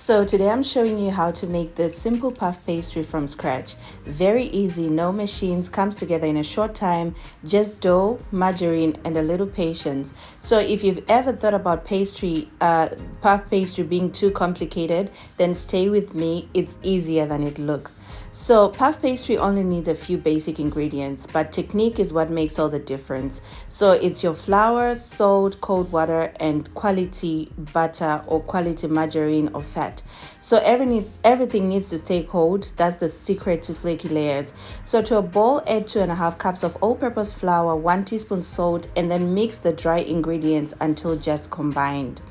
So today I'm showing you how to make this simple puff pastry from scratch. Very easy, no machines, comes together in a short time, just dough, margarine, and a little patience. So if you've ever thought about puff pastry being too complicated, then stay with me, it's easier than it looks. So puff pastry only needs a few basic ingredients, but technique is what makes all the difference. So it's your flour, salt, cold water, and quality butter or quality margarine or fat. So everything needs to stay cold. That's the secret to flaky layers. So to a bowl, add 2.5 cups of all-purpose flour, 1 teaspoon salt, and then mix the dry ingredients until just combined.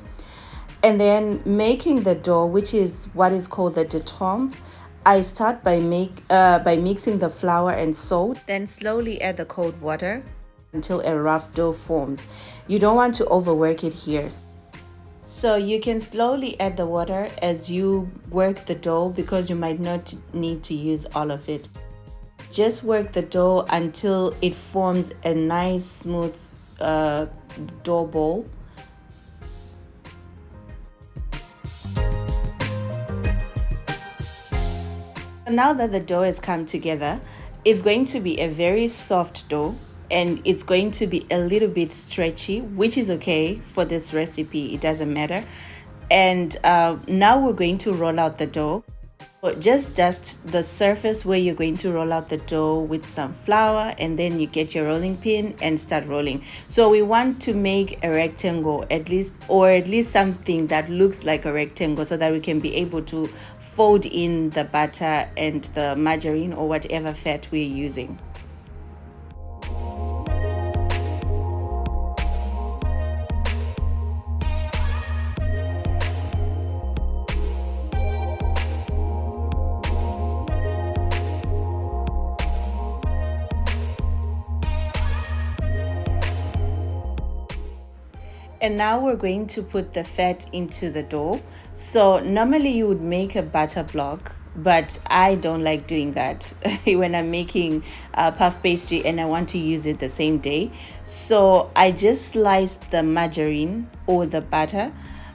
And then making the dough, which is what is called the détrempe. I start by mixing the flour and salt, then slowly add the cold water until a rough dough forms. You don't want to overwork it here. So you can slowly add the water as you work the dough because you might not need to use all of it. Just work the dough until it forms a nice smooth dough ball. Now that the dough has come together, it's going to be a very soft dough and it's going to be a little bit stretchy, which is okay for this recipe, it doesn't matter. And now we're going to roll out the dough. Just dust the surface where you're going to roll out the dough with some flour, and then you get your rolling pin and start rolling. So we want to make a rectangle at least something that looks like a rectangle so that we can be able to fold in the butter and the margarine or whatever fat we're using. And now we're going to put the fat into the dough. So normally you would make a butter block, but I don't like doing that when I'm making puff pastry and I want to use it the same day. So I just slice the margarine or the butter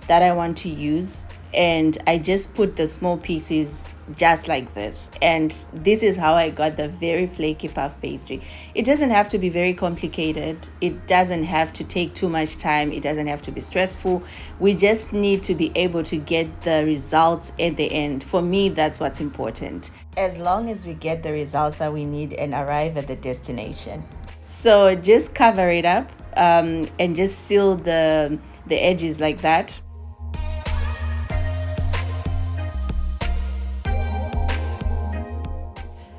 that I want to use, and I just put the small pieces just like this, and this is how I got the very flaky puff pastry. It doesn't have to be very complicated, it doesn't have to take too much time, it doesn't have to be stressful. We just need to be able to get the results at the end. For me, that's what's important, as long as we get the results that we need and arrive at the destination. So just cover it up and just seal the edges like that.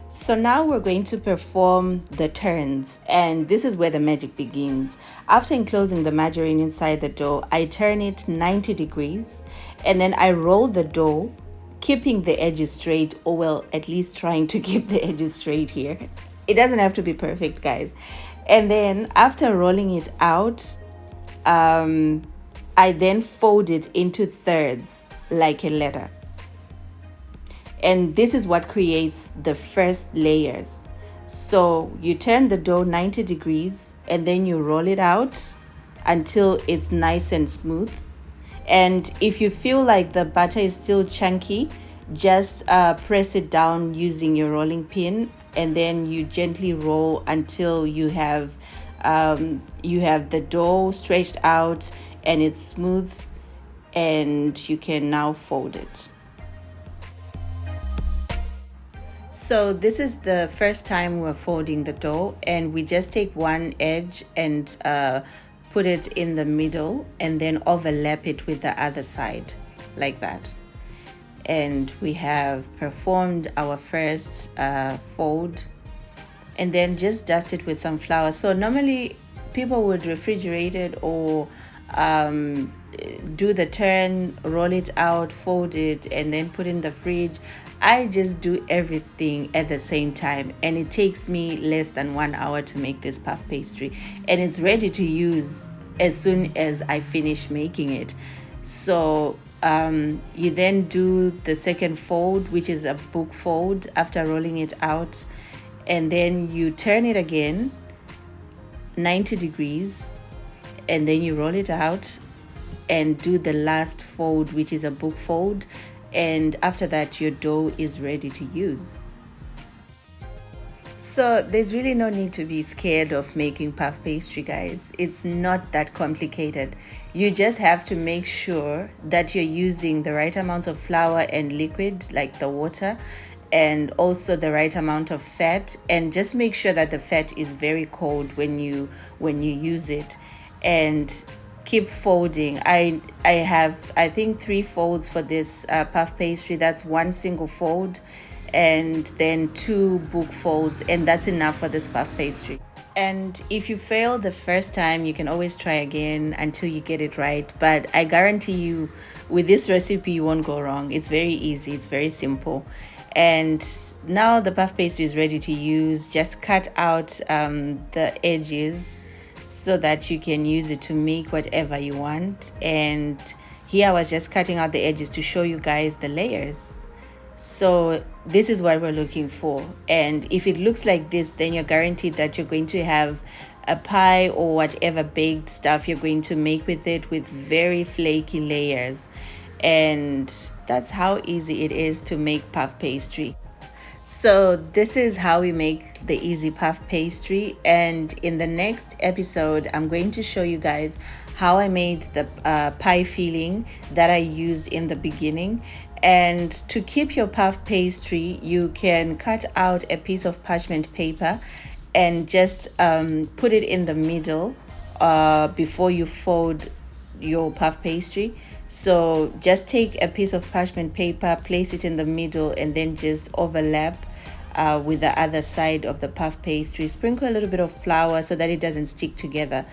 So now we're going to perform the turns, and this is where the magic begins. After enclosing the margarine inside the dough, I turn it 90 degrees and then I roll the dough, keeping the edges straight, or well, at least trying to keep the edges straight here. It doesn't have to be perfect, guys. And then after rolling it out, I then fold it into thirds like a letter. And this is what creates the first layers. So you turn the dough 90 degrees and then you roll it out until it's nice and smooth. And if you feel like the butter is still chunky, just press it down using your rolling pin, and then you gently roll until you have the dough stretched out and it's smooth, and you can now fold it. So this is the first time we're folding the dough, and we just take one edge and put it in the middle and then overlap it with the other side like that. And we have performed our first fold, and then just dust it with some flour. So normally people would refrigerate it or do the turn, roll it out, fold it, and then put in the fridge. I just do everything at the same time, and it takes me less than 1 hour to make this puff pastry, and it's ready to use as soon as I finish making it. So you then do the second fold, which is a book fold, after rolling it out, and then you turn it again 90 degrees, and then you roll it out and do the last fold, which is a book fold, and after that your dough is ready to use. So there's really no need to be scared of making puff pastry, guys. It's not that complicated. You just have to make sure that you're using the right amounts of flour and liquid like the water, and also the right amount of fat, and just make sure that the fat is very cold when you use it, and keep folding. I have, I think, 3 folds for this puff pastry. That's 1 single fold and then 2 book folds, and that's enough for this puff pastry. And if you fail the first time, you can always try again until you get it right. But I guarantee you, with this recipe, you won't go wrong. It's very easy, it's very simple. And now the puff pastry is ready to use. Just cut out the edges so that you can use it to make whatever you want. And here I was just cutting out the edges to show you guys the layers. So this is what we're looking for, and if it looks like this, then you're guaranteed that you're going to have a pie or whatever baked stuff you're going to make with it, with very flaky layers. And that's how easy it is to make puff pastry. So this is how we make the easy puff pastry, and in the next episode I'm going to show you guys how I made the pie filling that I used in the beginning. And to keep your puff pastry, you can cut out a piece of parchment paper and just put it in the middle before you fold your puff pastry. So just take a piece of parchment paper, place it in the middle, and then just overlap with the other side of the puff pastry. Sprinkle a little bit of flour so that it doesn't stick together,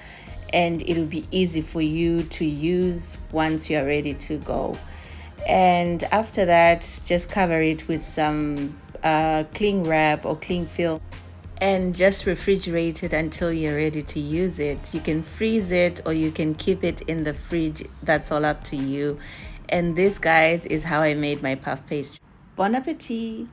and it will be easy for you to use once you're ready to go. And after that, just cover it with some cling wrap or cling film, and just refrigerate it until you're ready to use it. You can freeze it or you can keep it in the fridge. That's all up to you. And this, guys, is how I made my puff pastry. Bon appetit!